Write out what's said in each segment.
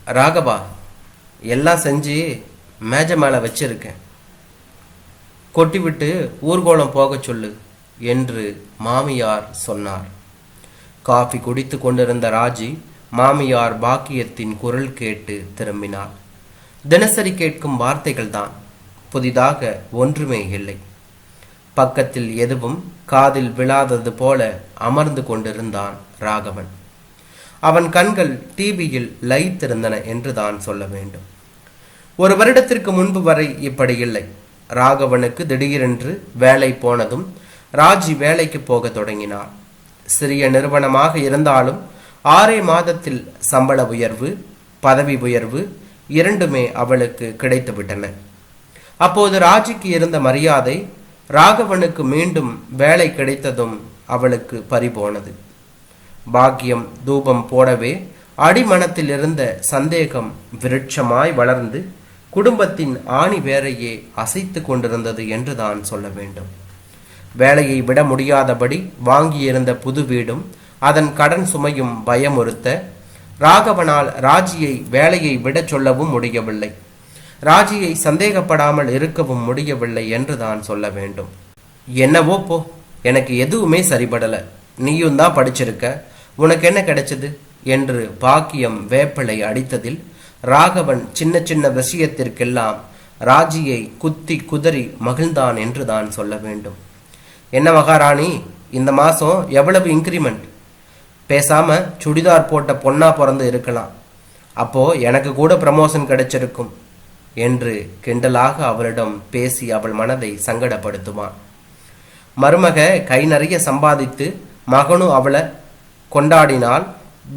ராகவா, எல்லாம் செஞ்சு மேஜை மேலே வச்சிருக்கேன், கொட்டிவிட்டு ஊர்கோலம் போகச் சொல்லு என்று மாமியார் சொன்னார். காஃபி குடித்து கொண்டிருந்த ராஜி மாமியார் பாக்கியத்தின் குரல் கேட்டு திரும்பினார். தினசரி கேட்கும் வார்த்தைகள்தான், புதிதாக ஒன்றுமே இல்லை. பக்கத்தில் எதுவும் காதில் விழாதது போல அமர்ந்து கொண்டிருந்தான் ராகவன். அவன் கண்கள் டிவியில் லயித்திருந்தன என்று தான் சொல்ல வேண்டும். ஒரு வருடத்திற்கு முன்பு வரை இப்படி இல்லை. ராகவனுக்கு திடீரென்று வேலை போனதும் ராஜி வேலைக்கு போக தொடங்கினார். சிறிய நிறுவனமாக இருந்தாலும் 6 மாதத்தில் சம்பள உயர்வு, பதவி உயர்வு இரண்டுமே அவளுக்கு கிடைத்துவிட்டன. அப்போது ராஜிக்கு இருந்த மரியாதை ராகவனுக்கு மீண்டும் வேலை கிடைத்ததும் அவளுக்கு பறிபோனது. பாக்கியம் தூபம் போடவே அடிமனத்தில் இருந்த சந்தேகம் விருட்சமாய் வளர்ந்து குடும்பத்தின் ஆணி வேரையே அசைத்து கொண்டிருந்தது என்று தான் சொல்ல வேண்டும். வேலையை விட முடியாதபடி வாங்கியிருந்த புது வீடும் அதன் கடன் சுமையும் பயமுறுத்த ராகவனால் ராஜியை வேலையை விட சொல்லவும் முடியவில்லை. ராஜியை சந்தேகப்படாமல் இருக்கவும் முடியவில்லை என்று தான் சொல்ல வேண்டும். என்னவோ போ, எனக்கு எதுவுமே சரிபடல, நீயும் தான் படிச்சிருக்க, உனக்கு என்ன கிடைச்சது என்று பாக்கியம் வேப்பிலை அடித்ததில் ராகவன் சின்ன சின்ன விஷயத்திற்கெல்லாம் ராஜியை குத்தி குதறி மகிழ்ந்தான் என்று தான் சொல்ல வேண்டும். என்ன மகாராணி, இந்த மாசம் எவ்வளவு இன்க்ரிமெண்ட்? பேசாம சுடிதார் போட்ட பொண்ணா பிறந்து இருக்கலாம், அப்போ எனக்கு கூட ப்ரமோஷன் கிடைச்சிருக்கும் என்று கிண்டலாக அவளிடம் பேசி அவள் மனதை சங்கடப்படுத்துவான். மருமக கை நிறைய சம்பாதித்து மகனும் அவளை கொண்டாடினால்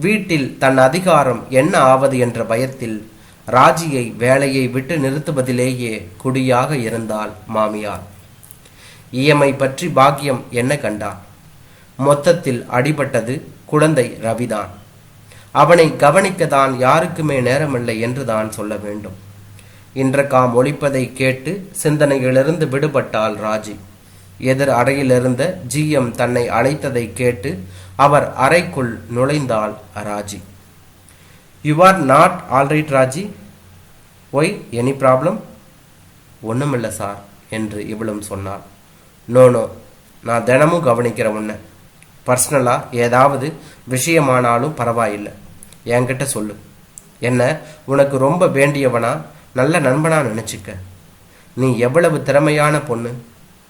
வீட்டில் தன் அதிகாரம் என்ன ஆவது என்ற பயத்தில் ராஜியை வேலையை விட்டு நிறுத்துவதிலேயே குடியாக இருந்தாள் மாமியார். இஎம்ஐ பற்றி பாக்கியம் என்ன கண்டான்? மொத்தத்தில் அடிபட்டது குழந்தை ரவிதான். அவனை கவனிக்கத்தான் யாருக்குமே நேரமில்லை என்று தான் சொல்ல வேண்டும். இன்றைக்காம் ஒலிப்பதை கேட்டு சிந்தனையிலிருந்து விடுபட்டாள் ராஜி. எதிர் அறையிலிருந்த ஜிஎம் தன்னை அழைத்ததை கேட்டு அவர் அறைக்குள் நுழைந்தாள் Raji. You are not alright Raji, why any problem? ஒன்றுமில்லை சார் என்று இவளும் சொன்னாள். நோ, நான் தினமும் கவனிக்கிற உன்னை, பர்சனலாக ஏதாவது விஷயமானாலும் பரவாயில்லை, என்கிட்ட சொல்லு. என்ன உனக்கு ரொம்ப வேண்டியவனா, நல்ல நண்பனா நினச்சிக்க. நீ எவ்வளவு திறமையான பொண்ணு,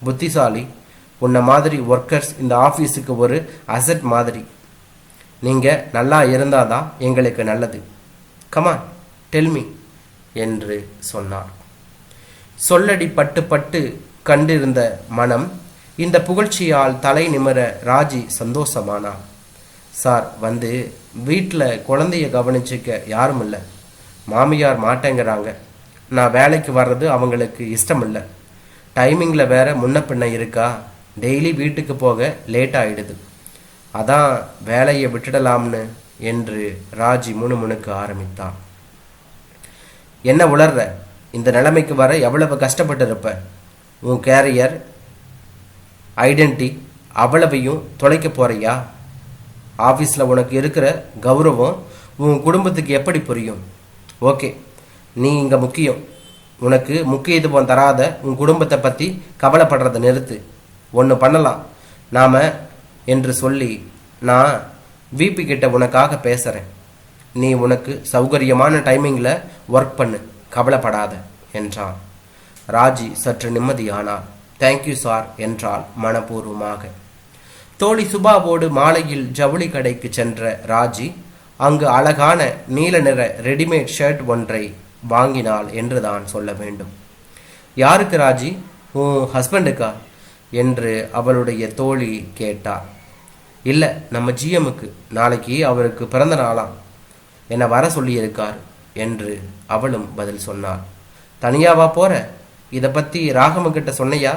புத்திசாலி. உன்னை மாதிரி ஒர்க்கர்ஸ் இந்த ஆஃபீஸுக்கு ஒரு அசட் மாதிரி. நீங்கள் நல்லா இருந்தாதான் எங்களுக்கு நல்லது. கமான் டெல்மி என்று சொன்னார். சொல்லடி பட்டு பட்டு கண்டிருந்த மனம் இந்த புகழ்ச்சியால் தலை நிமிர ராஜி சந்தோஷமானார். சார், வீட்டில் குழந்தைய கவனிச்சிக்க யாரும் இல்லை, மாமியார் மாட்டேங்கிறாங்க, நான் வேலைக்கு வர்றது அவங்களுக்கு இஷ்டம் இல்லை, டைமிங்கில் வேற முன்ன பின்ன இருக்கா, டெய்லி வீட்டுக்கு போக லேட் ஆகிடுது, அதான் வேலையை விட்டுடலாம்னு என்று ராஜி முணுமுணுக்க ஆரம்பித்தான். என்ன உளர்ற? இந்த நிலைமைக்கு வர எவ்வளவு கஷ்டப்பட்டு இருப்ப? உன் கேரியர் ஐடென்டி அவ்வளவையும் தொலைக்க போறியா? ஆஃபீஸில் உனக்கு இருக்கிற கௌரவம் உன் குடும்பத்துக்கு எப்படி புரியும்? ஓகே, நீ இங்கே முக்கியம். உனக்கு முக்கியத்துவம் தராத உன் குடும்பத்தை பற்றி கவலைப்படுறதை நிறுத்து. ஒன்று பண்ணலாம் நாம் என்று சொல்லி நான் விபி கிட்ட உனக்காக பேசுகிறேன். நீ உனக்கு சௌகரியமான டைமிங்கில் ஒர்க் பண்ணு, கவலைப்படாத என்றான். ராஜி சற்று நிம்மதியானார். தேங்க்யூ சார் என்றாள் மனப்பூர்வமாக. தோழி சுபாவோடு மாலையில் ஜவுளி கடைக்கு சென்ற ராஜி அங்கு அழகான நீல நிற ரெடிமேட் ஷர்ட் ஒன்றை வாங்கினாள் என்று தான் சொல்ல வேண்டும். யாருக்கு ராஜி? உன் ஹஸ்பண்டுக்கா என்று அவளுடைய தோழி கேட்டார். இல்லை, நம்ம ஜிஎம்முக்கு, நாளைக்கு அவருக்கு பிறந்த நாளாம், என்னை வர சொல்லியிருக்கார் என்று அவளும் பதில் சொன்னாள். தனியாவா போற? இதை பற்றி ராகவன்கிட்ட சொன்னையா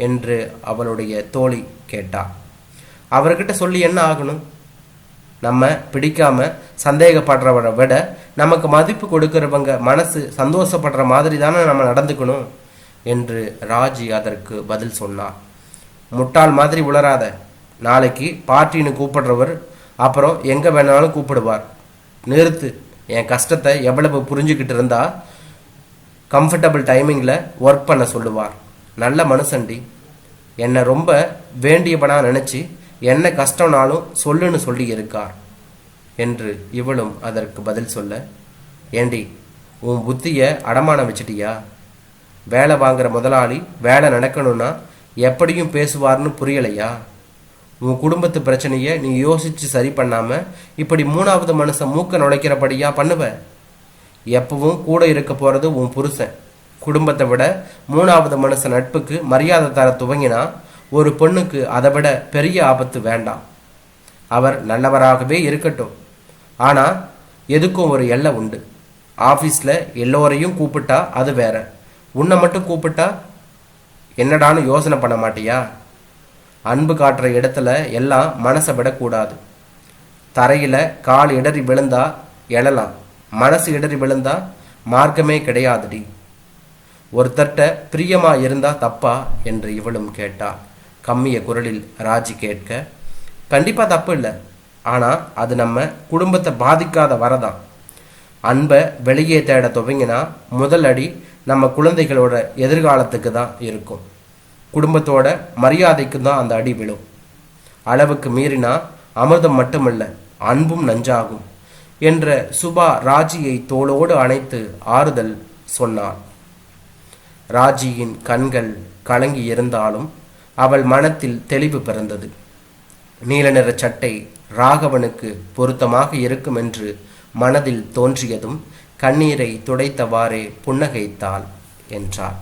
என்று அவளுடைய தோழி கேட்டாள். அவர்கிட்ட சொல்லி என்ன ஆகணும்? நம்ம பிடிக்காம சந்தேகப்படுறவரை விட நமக்கு மதிப்பு கொடுக்கிறவங்க மனசு சந்தோஷப்படுற மாதிரி தானே நம்ம நடந்துக்கணும் என்று ராஜி அதற்கு பதில் சொன்னார். முட்டாள் மாதிரி உளராத. நாளைக்கு பார்ட்டின்னு கூப்பிடுறவர் அப்புறம் எங்கே வேணாலும் கூப்பிடுவார். நிறுத்து என் கஷ்டத்தை எவ்வளவு புரிஞ்சுக்கிட்டு இருந்தா கம்ஃபர்டபுள் டைமிங்கில் ஒர்க் பண்ண சொல்லுவார். நல்ல மனுஷன்டி. என்னை ரொம்ப வேண்டியவனா நினச்சி என்ன கஷ்டம்னாலும் சொல்லுன்னு சொல்லி இருக்கார் என்று இவளும் அதற்கு பதில் சொல்ல, ஏண்டி உன் புத்தியை அடமானம் வச்சிட்டியா? வேலை வாங்குற முதலாளி வேலை நடக்கணும்னா எப்படியும் பேசுவார்னு புரியலையா? உன் குடும்பத்து பிரச்சனையை நீ யோசித்து சரி பண்ணாமல் இப்படி மூணாவது மனுஷன் மூக்க நுழைக்கிறபடியா பண்ணுவ? எப்பவும் கூட இருக்க போகிறது உன் புருஷன். குடும்பத்தை விட மூணாவது மனுஷன் நட்புக்கு மரியாதை தர துவங்கினா ஒரு பொண்ணுக்கு அதை விட பெரிய ஆபத்து வேண்டாம். அவர் நல்லவராகவே இருக்கட்டும், ஆனால் எதுக்கும் ஒரு எல்லை உண்டு. ஆஃபீஸில் எல்லோரையும் கூப்பிட்டா அது வேற, உன்னை மட்டும் கூப்பிட்டா என்னடான்னு யோசனை பண்ண மாட்டியா? அன்பு காட்டுற இடத்துல எல்லாம் மனசை விடக்கூடாது. தரையில் கால் இடறி விழுந்தா எழலாம், மனசு இடறி விழுந்தா மார்க்கமே கிடையாதுடி. ஒருத்தர்கிட்ட பிரியமா இருந்தா தப்பா என்று இவளும் கேட்டாள். கம்மிய குரலில் ராஜி கேட்க, கண்டிப்பா தப்பு இல்லை, ஆனா அது நம்ம குடும்பத்தை பாதிக்காத வரதான். அன்பை வெளியே தேட துவங்கினா முதல் அடி நம்ம குழந்தைகளோட எதிர்காலத்துக்கு தான் இருக்கும். குடும்பத்தோட மரியாதைக்கு தான் அந்த அடி விழும். அளவுக்கு மீறினா அமிர்தம் மட்டுமல்ல அன்பும் நஞ்சாகும் என்ற சுபா ராஜியை தோளோடு அணைத்து ஆறுதல் சொன்னாள். ராஜியின் கண்கள் கலங்கி இருந்தாலும் அவள் மனத்தில் தெளிவு பிறந்தது. நீல நிற சட்டை ராகவனுக்கு பொருத்தமாக இருக்கும் என்று மனதில் தோன்றியதும் கண்ணீரை துடைத்தவாறே புன்னகைத்தாள் என்றாள்.